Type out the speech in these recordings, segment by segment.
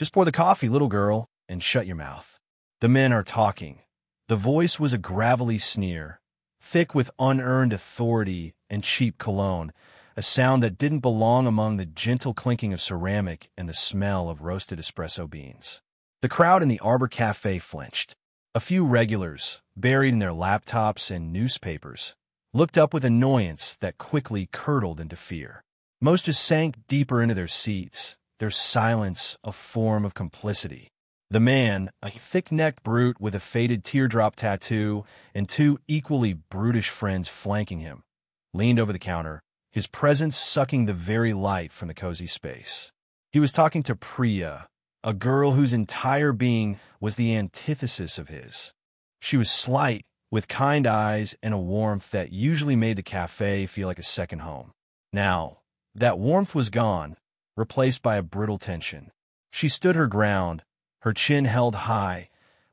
Just pour the coffee, little girl, and shut your mouth. The men are talking. The voice was a gravelly sneer, thick with unearned authority and cheap cologne, a sound that didn't belong among the gentle clinking of ceramic and the smell of roasted espresso beans. The crowd in the Arbor Cafe flinched. A few regulars, buried in their laptops and newspapers, looked up with annoyance that quickly curdled into fear. Most just sank deeper into their seats, their silence a form of complicity. The man, a thick-necked brute with a faded teardrop tattoo and two equally brutish friends flanking him, leaned over the counter, his presence sucking the very light from the cozy space. He was talking to Priya, a girl whose entire being was the antithesis of his. She was slight, with kind eyes and a warmth that usually made the cafe feel like a second home. Now, that warmth was gone, replaced by a brittle tension. She stood her ground, her chin held high,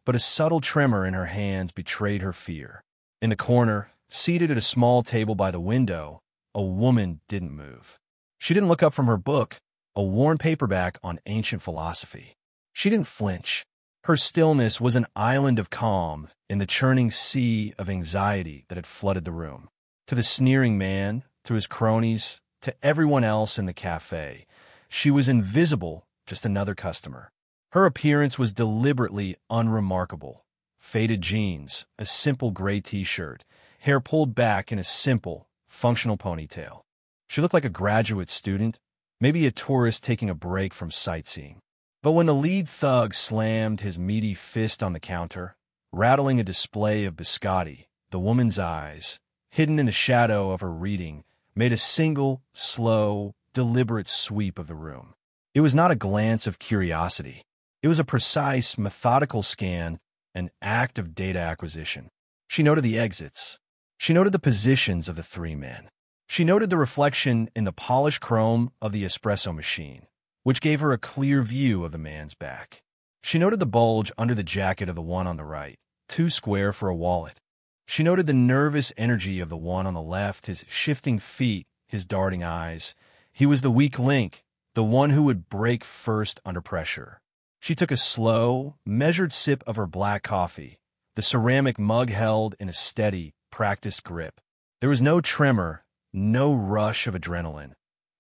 but a subtle tremor in her hands betrayed her fear. In the corner, seated at a small table by the window, a woman didn't move. She didn't look up from her book, a worn paperback on ancient philosophy. She didn't flinch. Her stillness was an island of calm in the churning sea of anxiety that had flooded the room. To the sneering man, to his cronies, to everyone else in the cafe, she was invisible, just another customer. Her appearance was deliberately unremarkable. Faded jeans, a simple gray t-shirt, hair pulled back in a simple, functional ponytail. She looked like a graduate student, maybe a tourist taking a break from sightseeing. But when the lead thug slammed his meaty fist on the counter, rattling a display of biscotti, the woman's eyes, hidden in the shadow of her reading, made a single, slow, deliberate sweep of the room. It was not a glance of curiosity. It was a precise, methodical scan, an act of data acquisition. She noted the exits. She noted the positions of the three men. She noted the reflection in the polished chrome of the espresso machine, which gave her a clear view of the man's back. She noted the bulge under the jacket of the one on the right, too square for a wallet. She noted the nervous energy of the one on the left, his shifting feet, his darting eyes. He was the weak link, the one who would break first under pressure. She took a slow, measured sip of her black coffee, the ceramic mug held in a steady, practiced grip. There was no tremor, no rush of adrenaline,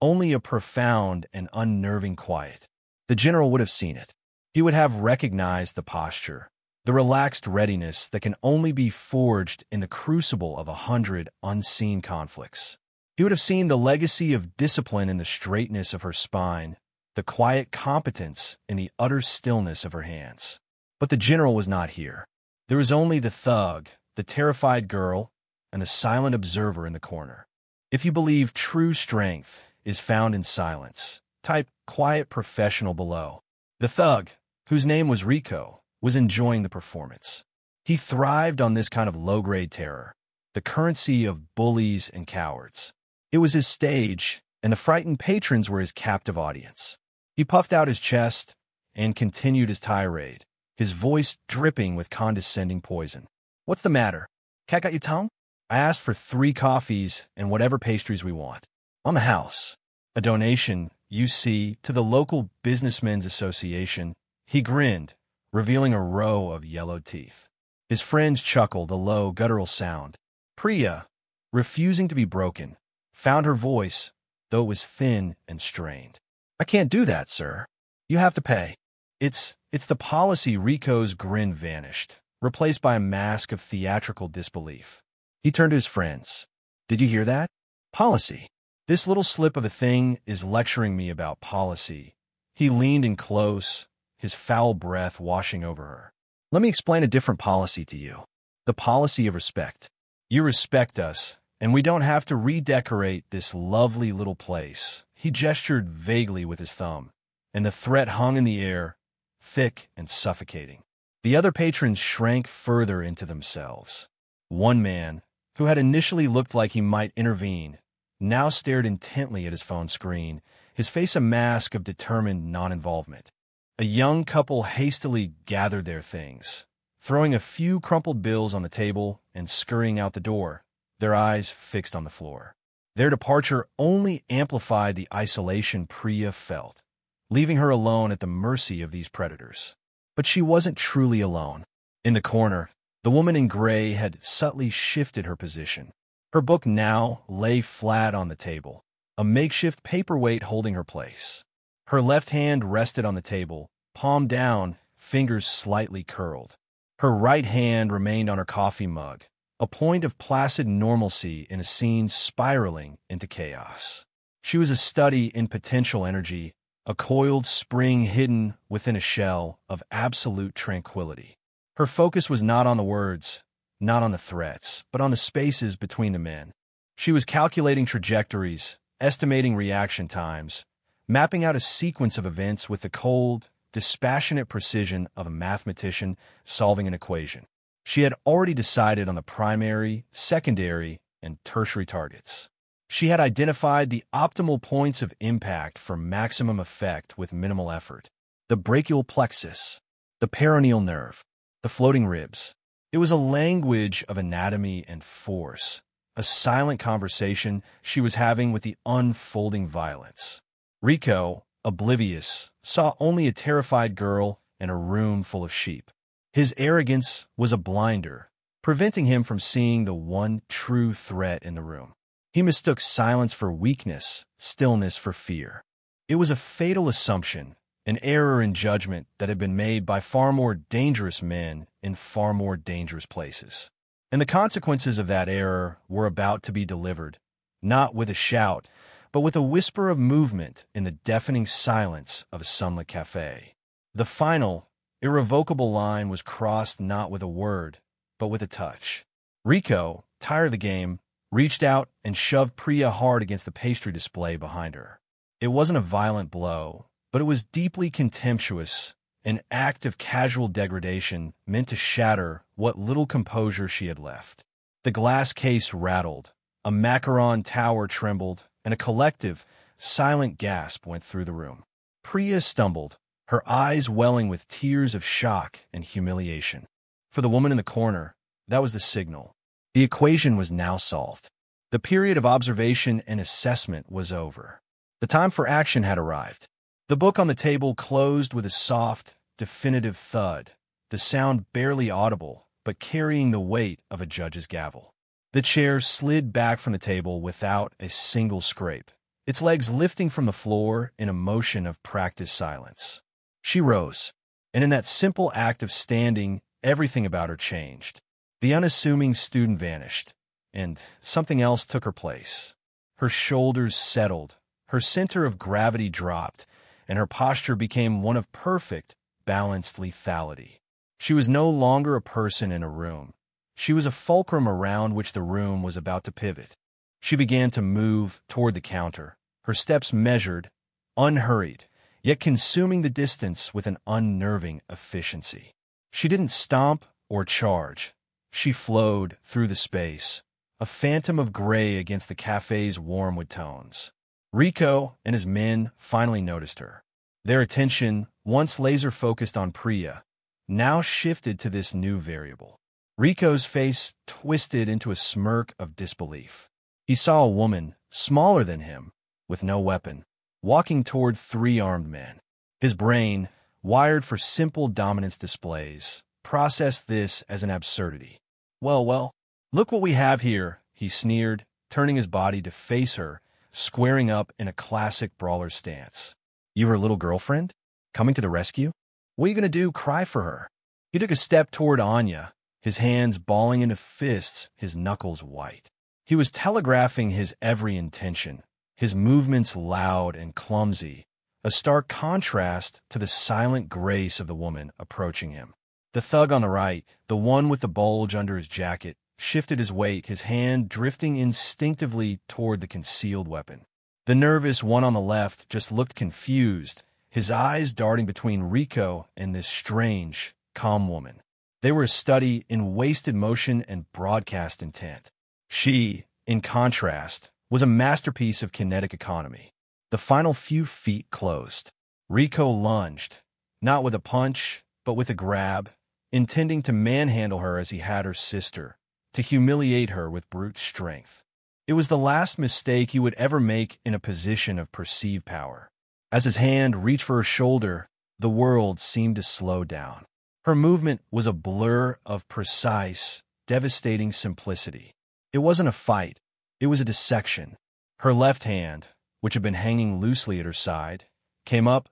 only a profound and unnerving quiet. The general would have seen it. He would have recognized the posture, the relaxed readiness that can only be forged in the crucible of 100 unseen conflicts. He would have seen the legacy of discipline in the straightness of her spine, the quiet competence in the utter stillness of her hands. But the general was not here. There was only the thug, the terrified girl, and the silent observer in the corner. If you believe true strength is found in silence, type quiet professional below. The thug, whose name was Rico, was enjoying the performance. He thrived on this kind of low-grade terror, the currency of bullies and cowards. It was his stage, and the frightened patrons were his captive audience. He puffed out his chest and continued his tirade, his voice dripping with condescending poison. "What's the matter? Cat got your tongue? I asked for 3 coffees and whatever pastries we want. On the house. A donation, you see, to the local Businessmen's Association." He grinned, revealing a row of yellowed teeth. His friends chuckled, a low, guttural sound. Priya, refusing to be broken, found her voice, though it was thin and strained. "I can't do that, sir. You have to pay." It's the policy." Rico's grin vanished, replaced by a mask of theatrical disbelief. He turned to his friends. "Did you hear that? Policy. This little slip of a thing is lecturing me about policy." He leaned in close, his foul breath washing over her. "Let me explain a different policy to you. The policy of respect. You respect us, and we don't have to redecorate this lovely little place." He gestured vaguely with his thumb, and the threat hung in the air, thick and suffocating. The other patrons shrank further into themselves. One man, who had initially looked like he might intervene, now stared intently at his phone screen, his face a mask of determined non-involvement. A young couple hastily gathered their things, throwing a few crumpled bills on the table and scurrying out the door, their eyes fixed on the floor. Their departure only amplified the isolation Priya felt. leaving her alone at the mercy of these predators. But she wasn't truly alone. In the corner, the woman in gray had subtly shifted her position. Her book now lay flat on the table, a makeshift paperweight holding her place. Her left hand rested on the table, palm down, fingers slightly curled. Her right hand remained on her coffee mug, a point of placid normalcy in a scene spiraling into chaos. She was a study in potential energy, a coiled spring hidden within a shell of absolute tranquility. Her focus was not on the words, not on the threats, but on the spaces between the men. She was calculating trajectories, estimating reaction times, mapping out a sequence of events with the cold, dispassionate precision of a mathematician solving an equation. She had already decided on the primary, secondary, and tertiary targets. She had identified the optimal points of impact for maximum effect with minimal effort. The brachial plexus, the peroneal nerve, the floating ribs. It was a language of anatomy and force, a silent conversation she was having with the unfolding violence. Rico, oblivious, saw only a terrified girl in a room full of sheep. His arrogance was a blinder, preventing him from seeing the one true threat in the room. He mistook silence for weakness, stillness for fear. It was a fatal assumption, an error in judgment that had been made by far more dangerous men in far more dangerous places. And the consequences of that error were about to be delivered, not with a shout, but with a whisper of movement in the deafening silence of a sunlit cafe. The final, irrevocable line was crossed not with a word, but with a touch. Rico, tired of the game, reached out and shoved Priya hard against the pastry display behind her. It wasn't a violent blow, but it was deeply contemptuous, an act of casual degradation meant to shatter what little composure she had left. The glass case rattled, a macaron tower trembled, and a collective, silent gasp went through the room. Priya stumbled, her eyes welling with tears of shock and humiliation. For the woman in the corner, that was the signal. The equation was now solved. The period of observation and assessment was over. The time for action had arrived. The book on the table closed with a soft, definitive thud, the sound barely audible, but carrying the weight of a judge's gavel. The chair slid back from the table without a single scrape, its legs lifting from the floor in a motion of practiced silence. She rose, and in that simple act of standing, everything about her changed. The unassuming student vanished, and something else took her place. Her shoulders settled, her center of gravity dropped, and her posture became one of perfect, balanced lethality. She was no longer a person in a room. She was a fulcrum around which the room was about to pivot. She began to move toward the counter, her steps measured, unhurried, yet consuming the distance with an unnerving efficiency. She didn't stomp or charge. She flowed through the space, a phantom of gray against the cafe's warm wood tones. Rico and his men finally noticed her. Their attention, once laser-focused on Priya, now shifted to this new variable. Rico's face twisted into a smirk of disbelief. He saw a woman, smaller than him, with no weapon, walking toward three armed men. His brain, wired for simple dominance displays, processed this as an absurdity. Well, look what we have here, he sneered, turning his body to face her, squaring up in a classic brawler stance. You her little girlfriend? Coming to the rescue? What are you going to do, cry for her? He took a step toward Anya, his hands balling into fists, his knuckles white. He was telegraphing his every intention, his movements loud and clumsy, a stark contrast to the silent grace of the woman approaching him. The thug on the right, the one with the bulge under his jacket, shifted his weight, his hand drifting instinctively toward the concealed weapon. The nervous one on the left just looked confused, his eyes darting between Rico and this strange, calm woman. They were a study in wasted motion and broadcast intent. She, in contrast, was a masterpiece of kinetic economy. The final few feet closed. Rico lunged, not with a punch, but with a grab, intending to manhandle her as he had her sister, to humiliate her with brute strength. It was the last mistake he would ever make in a position of perceived power. As his hand reached for her shoulder, the world seemed to slow down. Her movement was a blur of precise, devastating simplicity. It wasn't a fight, it was a dissection. Her left hand, which had been hanging loosely at her side, came up,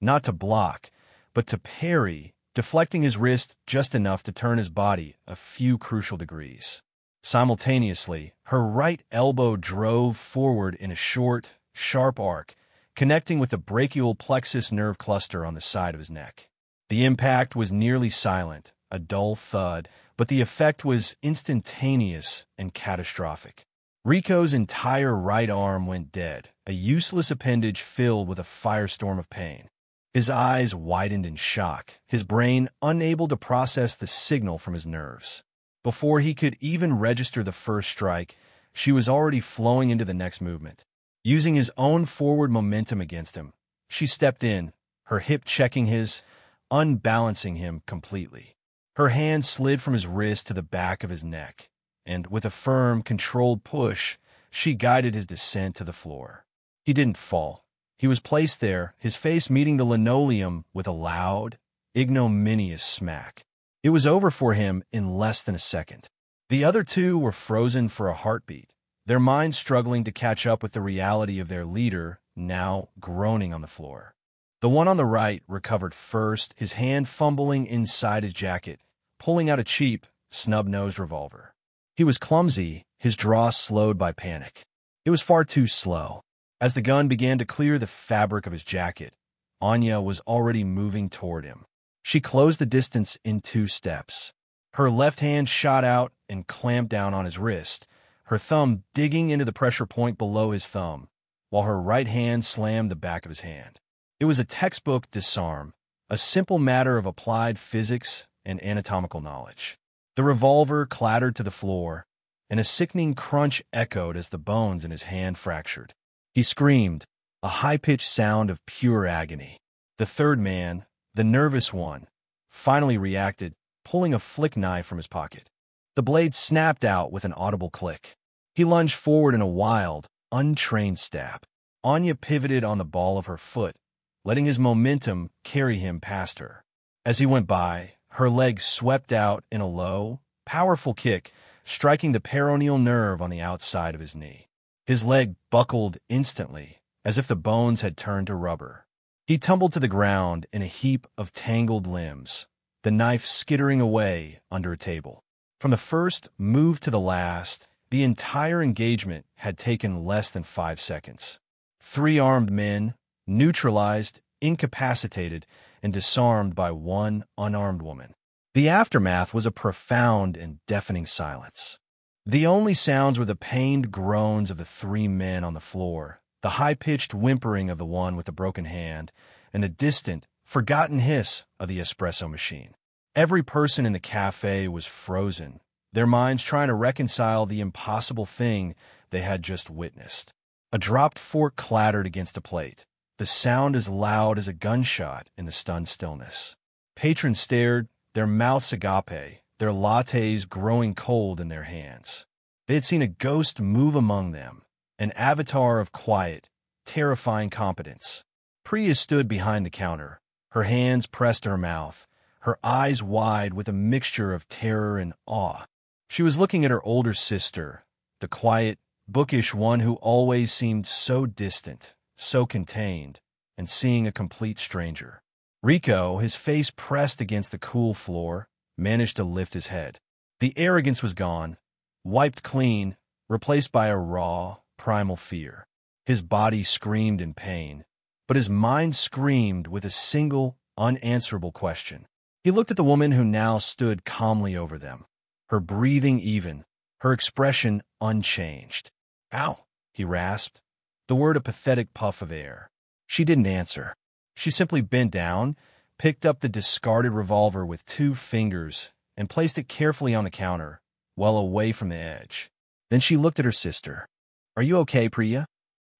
not to block, but to parry, deflecting his wrist just enough to turn his body a few crucial degrees. Simultaneously, her right elbow drove forward in a short, sharp arc, connecting with the brachial plexus nerve cluster on the side of his neck. The impact was nearly silent, a dull thud, but the effect was instantaneous and catastrophic. Rico's entire right arm went dead, a useless appendage filled with a firestorm of pain. His eyes widened in shock, his brain unable to process the signal from his nerves. Before he could even register the first strike, she was already flowing into the next movement. Using his own forward momentum against him, she stepped in, her hip checking his, unbalancing him completely. Her hand slid from his wrist to the back of his neck, and with a firm, controlled push, she guided his descent to the floor. He didn't fall. He was placed there, his face meeting the linoleum with a loud, ignominious smack. It was over for him in less than a second. The other two were frozen for a heartbeat, their minds struggling to catch up with the reality of their leader, now groaning on the floor. The one on the right recovered first, his hand fumbling inside his jacket, pulling out a cheap, snub-nosed revolver. He was clumsy, his draw slowed by panic. It was far too slow. As the gun began to clear the fabric of his jacket, Anya was already moving toward him. She closed the distance in 2 steps. Her left hand shot out and clamped down on his wrist, her thumb digging into the pressure point below his thumb, while her right hand slammed the back of his hand. It was a textbook disarm, a simple matter of applied physics and anatomical knowledge. The revolver clattered to the floor, and a sickening crunch echoed as the bones in his hand fractured. He screamed, a high-pitched sound of pure agony. The third man, the nervous one, finally reacted, pulling a flick knife from his pocket. The blade snapped out with an audible click. He lunged forward in a wild, untrained stab. Anya pivoted on the ball of her foot, letting his momentum carry him past her. As he went by, her leg swept out in a low, powerful kick, striking the peroneal nerve on the outside of his knee. His leg buckled instantly, as if the bones had turned to rubber. He tumbled to the ground in a heap of tangled limbs, the knife skittering away under a table. From the first move to the last, the entire engagement had taken less than 5 seconds. 3 armed men, neutralized, incapacitated, and disarmed by 1 unarmed woman. The aftermath was a profound and deafening silence. The only sounds were the pained groans of the 3 men on the floor, the high-pitched whimpering of the one with the broken hand, and the distant, forgotten hiss of the espresso machine. Every person in the cafe was frozen, their minds trying to reconcile the impossible thing they had just witnessed. A dropped fork clattered against a plate, the sound as loud as a gunshot in the stunned stillness. Patrons stared, their mouths agape, their lattes growing cold in their hands. They had seen a ghost move among them, an avatar of quiet, terrifying competence. Priya stood behind the counter, her hands pressed to her mouth, her eyes wide with a mixture of terror and awe. She was looking at her older sister, the quiet, bookish one who always seemed so distant, so contained, and seeing a complete stranger. Rico, his face pressed against the cool floor, managed to lift his head. The arrogance was gone, wiped clean, replaced by a raw, primal fear. His body screamed in pain, but his mind screamed with a single, unanswerable question. He looked at the woman who now stood calmly over them, her breathing even, her expression unchanged. "Ow," he rasped, the word a pathetic puff of air. She didn't answer. She simply bent down, picked up the discarded revolver with 2 fingers, and placed it carefully on the counter, well away from the edge. Then she looked at her sister. "Are you okay, Priya?"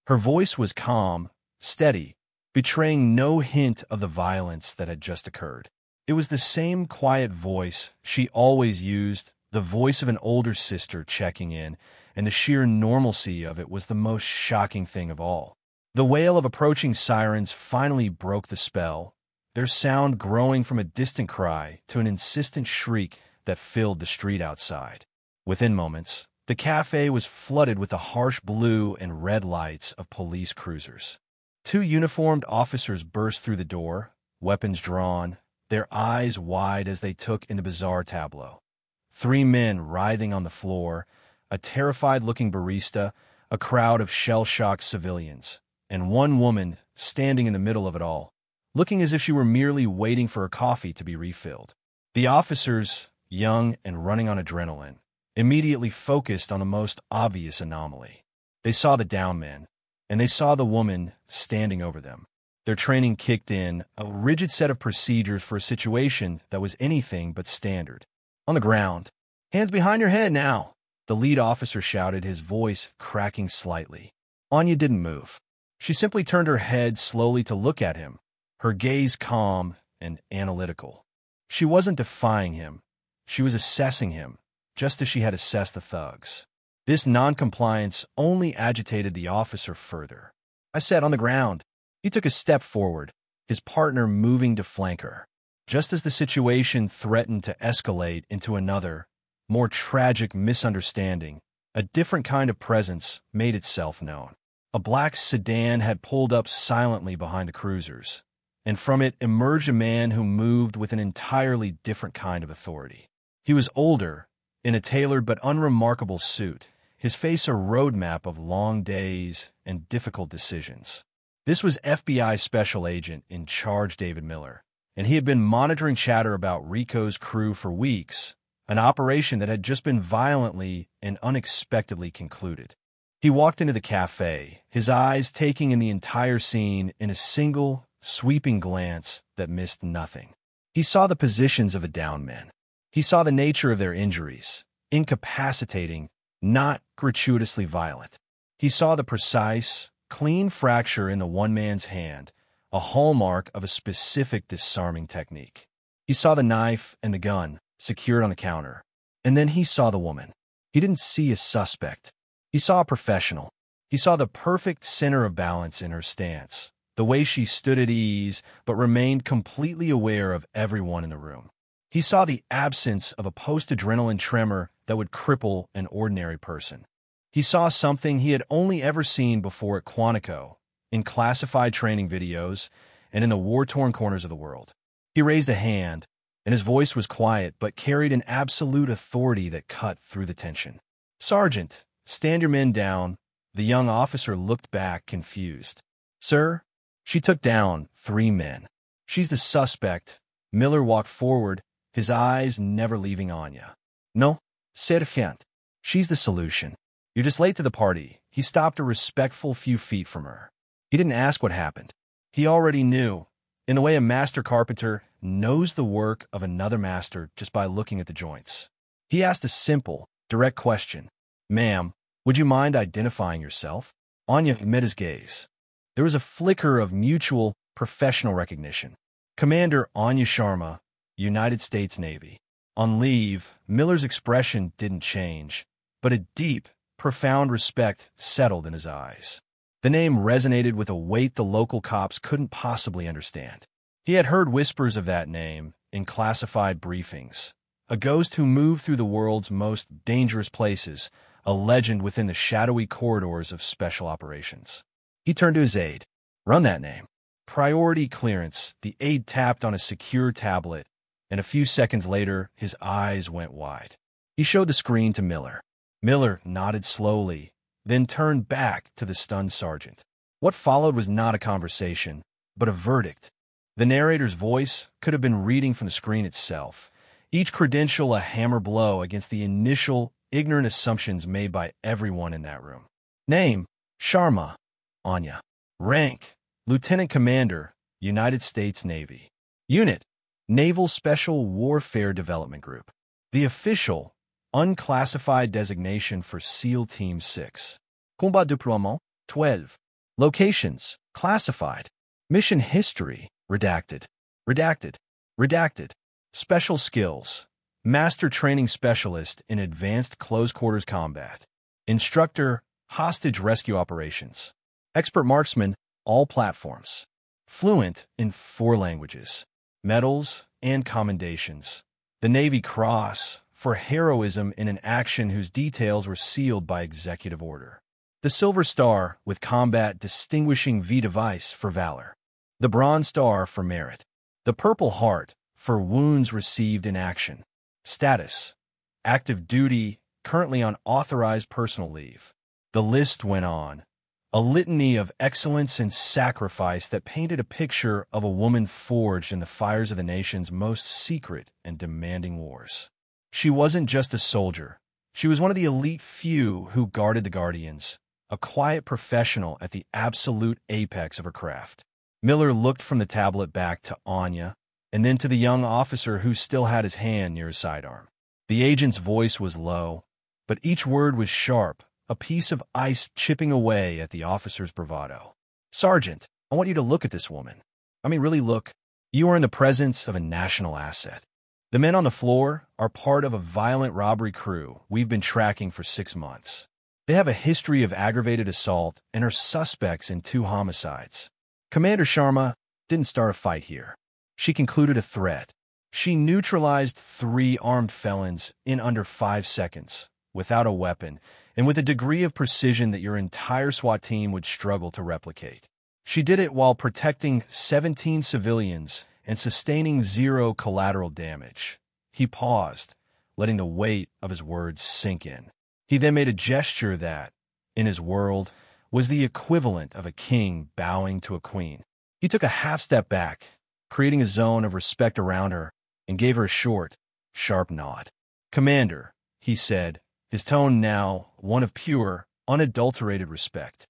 Her voice was calm, steady, betraying no hint of the violence that had just occurred. It was the same quiet voice she always used, the voice of an older sister checking in, and the sheer normalcy of it was the most shocking thing of all. The wail of approaching sirens finally broke the spell, their sound growing from a distant cry to an insistent shriek that filled the street outside. Within moments, the cafe was flooded with the harsh blue and red lights of police cruisers. Two uniformed officers burst through the door, weapons drawn, their eyes wide as they took in the bizarre tableau. Three men writhing on the floor, a terrified-looking barista, a crowd of shell-shocked civilians, and one woman standing in the middle of it all, looking as if she were merely waiting for her coffee to be refilled. The officers, young and running on adrenaline, immediately focused on the most obvious anomaly. They saw the down men, and they saw the woman standing over them. Their training kicked in, a rigid set of procedures for a situation that was anything but standard. On the ground. Hands behind your head now, the lead officer shouted, his voice cracking slightly. Anya didn't move. She simply turned her head slowly to look at him, her gaze calm and analytical. She wasn't defying him. She was assessing him, just as she had assessed the thugs. This noncompliance only agitated the officer further. I said, on the ground. He took a step forward, his partner moving to flank her. Just as the situation threatened to escalate into another, more tragic misunderstanding, a different kind of presence made itself known. A black sedan had pulled up silently behind the cruisers, and from it emerged a man who moved with an entirely different kind of authority. He was older, in a tailored but unremarkable suit, his face a roadmap of long days and difficult decisions. This was FBI Special Agent in charge David Miller, and he had been monitoring chatter about Rico's crew for weeks, an operation that had just been violently and unexpectedly concluded. He walked into the cafe, his eyes taking in the entire scene in a single, sweeping glance that missed nothing. He saw the positions of the downed men. He saw the nature of their injuries, incapacitating, not gratuitously violent. He saw the precise, clean fracture in the one man's hand, a hallmark of a specific disarming technique. He saw the knife and the gun secured on the counter. And then he saw the woman. He didn't see a suspect. He saw a professional. He saw the perfect center of balance in her stance, the way she stood at ease but remained completely aware of everyone in the room. He saw the absence of a post-adrenaline tremor that would cripple an ordinary person. He saw something he had only ever seen before at Quantico, in classified training videos, and in the war-torn corners of the world. He raised a hand, and his voice was quiet but carried an absolute authority that cut through the tension. Sergeant, stand your men down. The young officer looked back, confused. Sir? She took down 3 men. She's the suspect. Miller walked forward, his eyes never leaving Anya. No, Sergeant. She's the solution. You're just late to the party. He stopped a respectful few feet from her. He didn't ask what happened. He already knew, in the way a master carpenter knows the work of another master just by looking at the joints. He asked a simple, direct question. Ma'am, would you mind identifying yourself? Anya met his gaze. There was a flicker of mutual, professional recognition. Commander Anya Sharma, United States Navy. On leave, Miller's expression didn't change, but a deep, profound respect settled in his eyes. The name resonated with a weight the local cops couldn't possibly understand. He had heard whispers of that name in classified briefings. A ghost who moved through the world's most dangerous places, a legend within the shadowy corridors of special operations. He turned to his aide. Run that name. Priority clearance. The aide tapped on a secure tablet, and a few seconds later, his eyes went wide. He showed the screen to Miller. Miller nodded slowly, then turned back to the stunned sergeant. What followed was not a conversation, but a verdict. The narrator's voice could have been reading from the screen itself, each credential a hammer blow against the initial, ignorant assumptions made by everyone in that room. Name, Sharma, Anya. Rank, Lieutenant Commander, United States Navy. Unit, Naval Special Warfare Development Group. The official, unclassified designation for SEAL Team 6. Combat deploiement, 12. Locations, classified. Mission history, redacted. Redacted. Redacted. Special skills, Master Training Specialist in Advanced Close Quarters Combat. Instructor, Hostage Rescue Operations. Expert Marksman, all platforms. Fluent in 4 languages. Medals and commendations. The Navy Cross for heroism in an action whose details were sealed by executive order. The Silver Star with combat distinguishing V device for valor. The Bronze Star for merit. The Purple Heart for wounds received in action. Status: active duty, currently on authorized personal leave. The list went on. A litany of excellence and sacrifice that painted a picture of a woman forged in the fires of the nation's most secret and demanding wars. She wasn't just a soldier. She was one of the elite few who guarded the guardians, a quiet professional at the absolute apex of her craft. Miller looked from the tablet back to Anya, and then to the young officer who still had his hand near his sidearm. The agent's voice was low, but each word was sharp, a piece of ice chipping away at the officer's bravado. "Sergeant, I want you to look at this woman. I mean, really look. You are in the presence of a national asset. The men on the floor are part of a violent robbery crew we've been tracking for 6 months. They have a history of aggravated assault and are suspects in 2 homicides. Commander Sharma didn't start a fight here. She concluded a threat. She neutralized 3 armed felons in under 5 seconds, without a weapon, and with a degree of precision that your entire SWAT team would struggle to replicate. She did it while protecting 17 civilians and sustaining 0 collateral damage." He paused, letting the weight of his words sink in. He then made a gesture that, in his world, was the equivalent of a king bowing to a queen. He took a half step back, creating a zone of respect around her, and gave her a short, sharp nod. "Commander," he said, his tone now one of pure, unadulterated respect.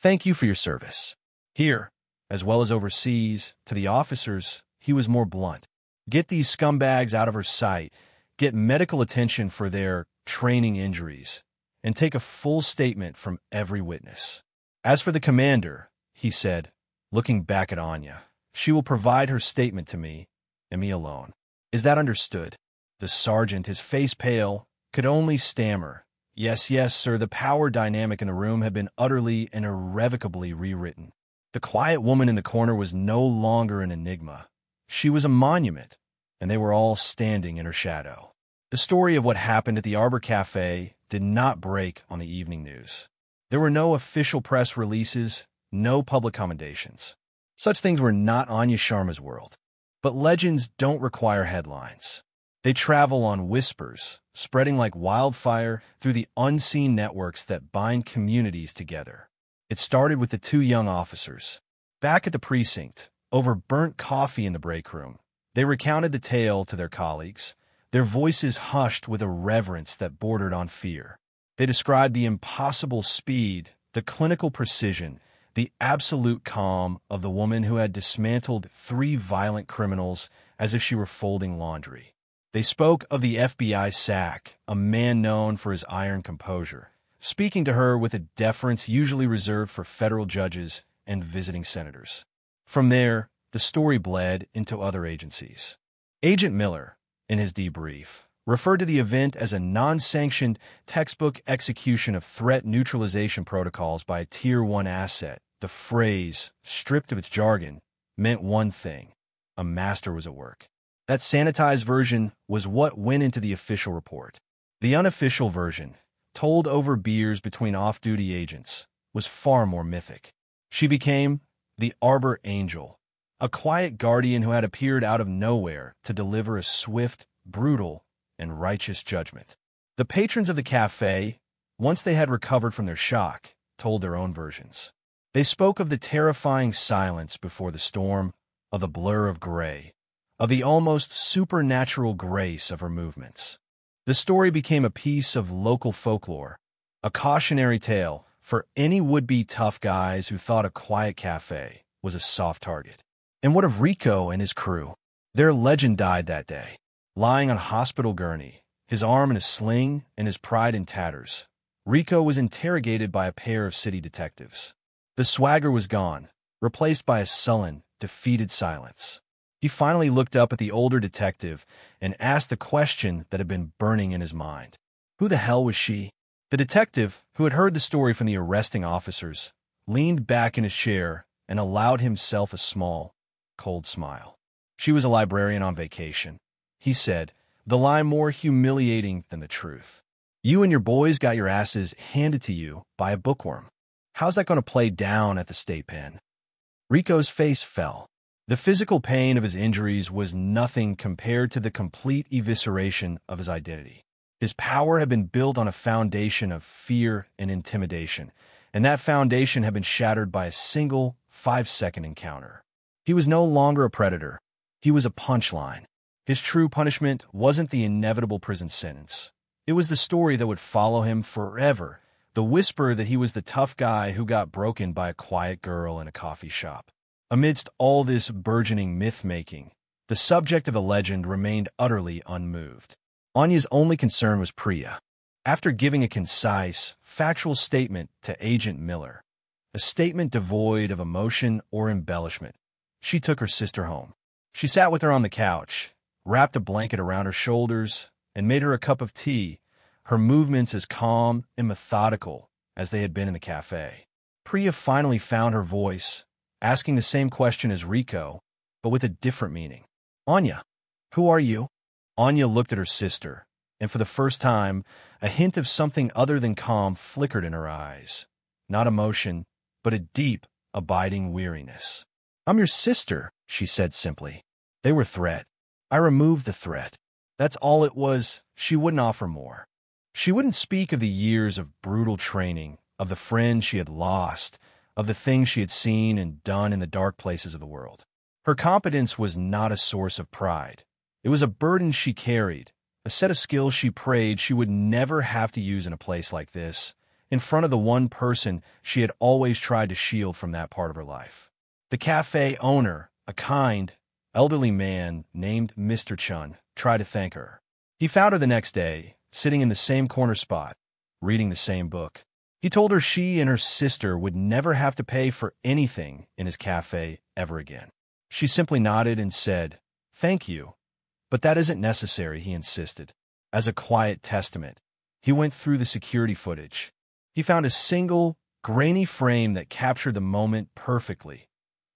"Thank you for your service. Here, as well as overseas, to the officers, he was more blunt. Get these scumbags out of her sight, get medical attention for their training injuries, and take a full statement from every witness. As for the commander," he said, looking back at Anya, "she will provide her statement to me, and me alone. Is that understood?" The sergeant, his face pale, could only stammer, Yes, sir." The power dynamic in the room had been utterly and irrevocably rewritten. The quiet woman in the corner was no longer an enigma. She was a monument, and they were all standing in her shadow. The story of what happened at the Arbor Cafe did not break on the evening news. There were no official press releases, no public commendations. Such things were not Anya Sharma's world. But legends don't require headlines. They travel on whispers, spreading like wildfire through the unseen networks that bind communities together. It started with the 2 young officers. Back at the precinct, over burnt coffee in the break room, they recounted the tale to their colleagues, their voices hushed with a reverence that bordered on fear. They described the impossible speed, the clinical precision, the absolute calm of the woman who had dismantled 3 violent criminals as if she were folding laundry. They spoke of the FBI SAC, a man known for his iron composure, speaking to her with a deference usually reserved for federal judges and visiting senators. From there, the story bled into other agencies. Agent Miller, in his debrief, referred to the event as a non-sanctioned textbook execution of threat neutralization protocols by a Tier 1 asset. The phrase, stripped of its jargon, meant one thing: a master was at work. That sanitized version was what went into the official report. The unofficial version, told over beers between off-duty agents, was far more mythic. She became the Arbor Angel, a quiet guardian who had appeared out of nowhere to deliver a swift, brutal, and righteous judgment. The patrons of the cafe, once they had recovered from their shock, told their own versions. They spoke of the terrifying silence before the storm, of the blur of gray, of the almost supernatural grace of her movements. The story became a piece of local folklore, a cautionary tale for any would-be tough guys who thought a quiet cafe was a soft target. And what of Rico and his crew? Their legend died that day, lying on a hospital gurney, his arm in a sling and his pride in tatters. Rico was interrogated by a pair of city detectives. The swagger was gone, replaced by a sullen, defeated silence. He finally looked up at the older detective and asked the question that had been burning in his mind. Who the hell was she? The detective, who had heard the story from the arresting officers, leaned back in his chair and allowed himself a small, cold smile. She was a librarian on vacation. He said, the lie more humiliating than the truth. You and your boys got your asses handed to you by a bookworm. How's that going to play down at the state pen? Rico's face fell. The physical pain of his injuries was nothing compared to the complete evisceration of his identity. His power had been built on a foundation of fear and intimidation, and that foundation had been shattered by a single 5-second encounter. He was no longer a predator. He was a punchline. His true punishment wasn't the inevitable prison sentence. It was the story that would follow him forever, the whisper that he was the tough guy who got broken by a quiet girl in a coffee shop. Amidst all this burgeoning myth-making, the subject of the legend remained utterly unmoved. Anya's only concern was Priya. After giving a concise, factual statement to Agent Miller, a statement devoid of emotion or embellishment, she took her sister home. She sat with her on the couch, wrapped a blanket around her shoulders, and made her a cup of tea, her movements as calm and methodical as they had been in the cafe. Priya finally found her voice, asking the same question as Rico, but with a different meaning. Anya, who are you? Anya looked at her sister, and for the first time, a hint of something other than calm flickered in her eyes. Not emotion, but a deep, abiding weariness. I'm your sister, she said simply. They were threat. I removed the threat. That's all it was. She wouldn't offer more. She wouldn't speak of the years of brutal training, of the friends she had lost, of the things she had seen and done in the dark places of the world. Her competence was not a source of pride. It was a burden she carried, a set of skills she prayed she would never have to use in a place like this, in front of the one person she had always tried to shield from that part of her life. The cafe owner, a kind, elderly man named Mr. Chun, tried to thank her. He found her the next day, sitting in the same corner spot, reading the same book. He told her she and her sister would never have to pay for anything in his cafe ever again. She simply nodded and said, "Thank you. But that isn't necessary," he insisted. As a quiet testament, he went through the security footage. He found a single, grainy frame that captured the moment perfectly.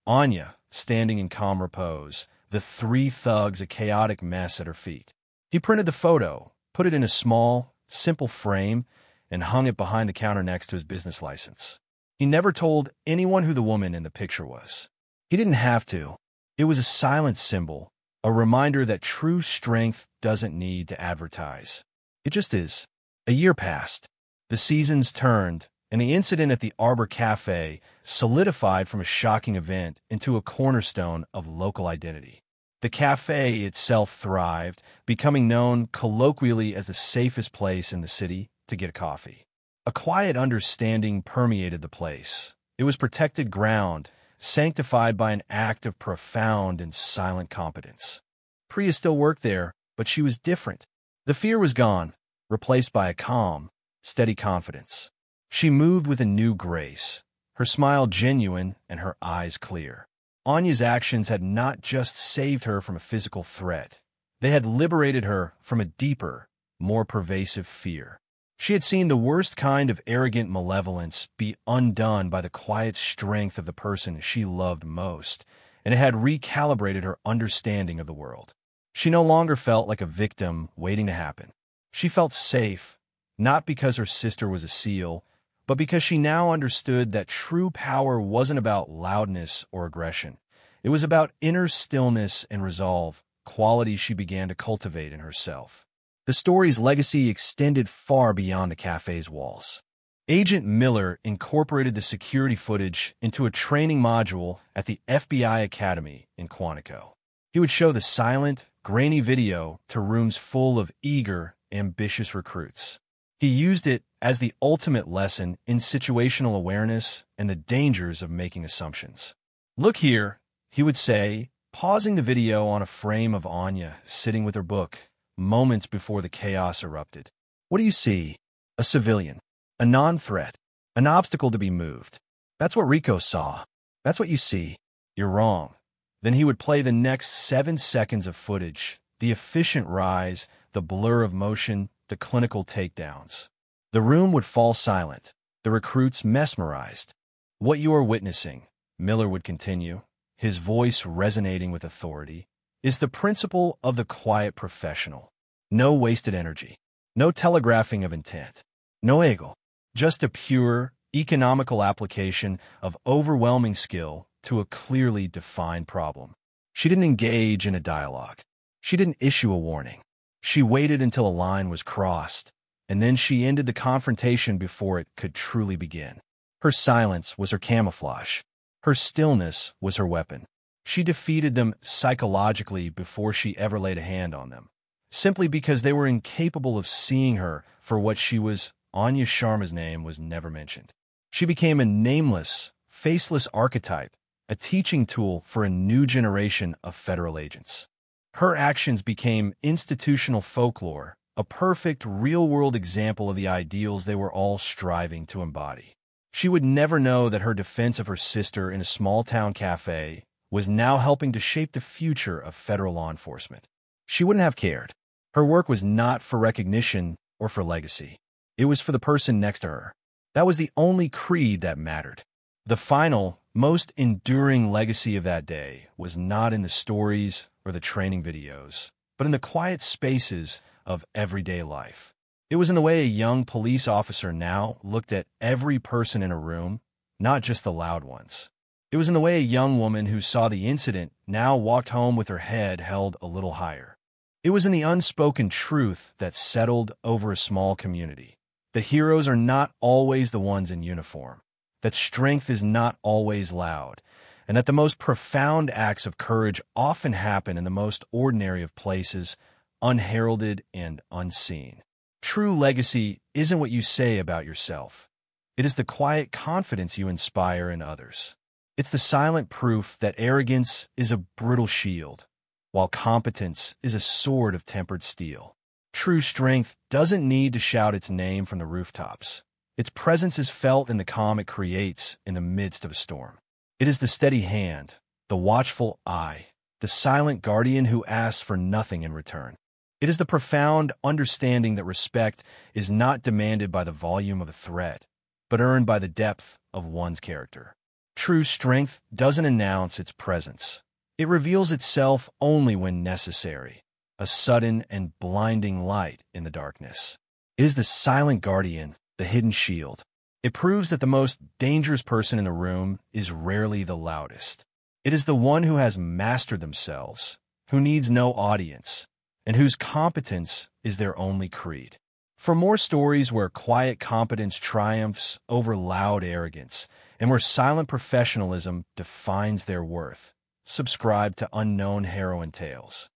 Anya, standing in calm repose, the three thugs a chaotic mess at her feet. He printed the photo, put it in a small, simple frame, and hung it behind the counter next to his business license. He never told anyone who the woman in the picture was. He didn't have to. It was a silent symbol, a reminder that true strength doesn't need to advertise. It just is. A year passed. The seasons turned, and the incident at the Arbor Cafe solidified from a shocking event into a cornerstone of local identity. The cafe itself thrived, becoming known colloquially as the safest place in the city to get a coffee. A quiet understanding permeated the place. It was protected ground, sanctified by an act of profound and silent competence. Priya still worked there, but she was different. The fear was gone, replaced by a calm, steady confidence. She moved with a new grace, her smile genuine and her eyes clear. Anya's actions had not just saved her from a physical threat. They had liberated her from a deeper, more pervasive fear. She had seen the worst kind of arrogant malevolence be undone by the quiet strength of the person she loved most, and it had recalibrated her understanding of the world. She no longer felt like a victim waiting to happen. She felt safe, not because her sister was a SEAL, but because she now understood that true power wasn't about loudness or aggression. It was about inner stillness and resolve, qualities she began to cultivate in herself. The story's legacy extended far beyond the cafe's walls. Agent Miller incorporated the security footage into a training module at the FBI Academy in Quantico. He would show the silent, grainy video to rooms full of eager, ambitious recruits. He used it as the ultimate lesson in situational awareness and the dangers of making assumptions. "Look here," he would say, pausing the video on a frame of Anya sitting with her book, moments before the chaos erupted. "What do you see? A civilian, a non-threat, an obstacle to be moved. That's what Rico saw. That's what you see. You're wrong." Then he would play the next 7 seconds of footage, the efficient rise, the blur of motion, the clinical takedowns. The room would fall silent, the recruits mesmerized. "What you are witnessing," Miller would continue, his voice resonating with authority, is the principle of the quiet professional. No wasted energy, no telegraphing of intent, no ego, just a pure, economical application of overwhelming skill to a clearly defined problem. She didn't engage in a dialogue. She didn't issue a warning. She waited until a line was crossed, and then she ended the confrontation before it could truly begin. Her silence was her camouflage. Her stillness was her weapon. She defeated them psychologically before she ever laid a hand on them, simply because they were incapable of seeing her for what she was. Anya Sharma's name was never mentioned. She became a nameless, faceless archetype, a teaching tool for a new generation of federal agents. Her actions became institutional folklore, a perfect, real-world example of the ideals they were all striving to embody. She would never know that her defense of her sister in a small-town cafe was now helping to shape the future of federal law enforcement. She wouldn't have cared. Her work was not for recognition or for legacy. It was for the person next to her. That was the only creed that mattered. The final, most enduring legacy of that day was not in the stories or the training videos, but in the quiet spaces of everyday life. It was in the way a young police officer now looked at every person in a room, not just the loud ones. It was in the way a young woman who saw the incident now walked home with her head held a little higher. It was in the unspoken truth that settled over a small community. That heroes are not always the ones in uniform, that strength is not always loud, and that the most profound acts of courage often happen in the most ordinary of places, unheralded and unseen. True legacy isn't what you say about yourself. It is the quiet confidence you inspire in others. It's the silent proof that arrogance is a brittle shield, while competence is a sword of tempered steel. True strength doesn't need to shout its name from the rooftops. Its presence is felt in the calm it creates in the midst of a storm. It is the steady hand, the watchful eye, the silent guardian who asks for nothing in return. It is the profound understanding that respect is not demanded by the volume of a threat, but earned by the depth of one's character. True strength doesn't announce its presence. It reveals itself only when necessary, a sudden and blinding light in the darkness. It is the silent guardian, the hidden shield. It proves that the most dangerous person in the room is rarely the loudest. It is the one who has mastered themselves, who needs no audience, and whose competence is their only creed. For more stories where quiet competence triumphs over loud arrogance, and where silent professionalism defines their worth, subscribe to Unknown Heroine Tales.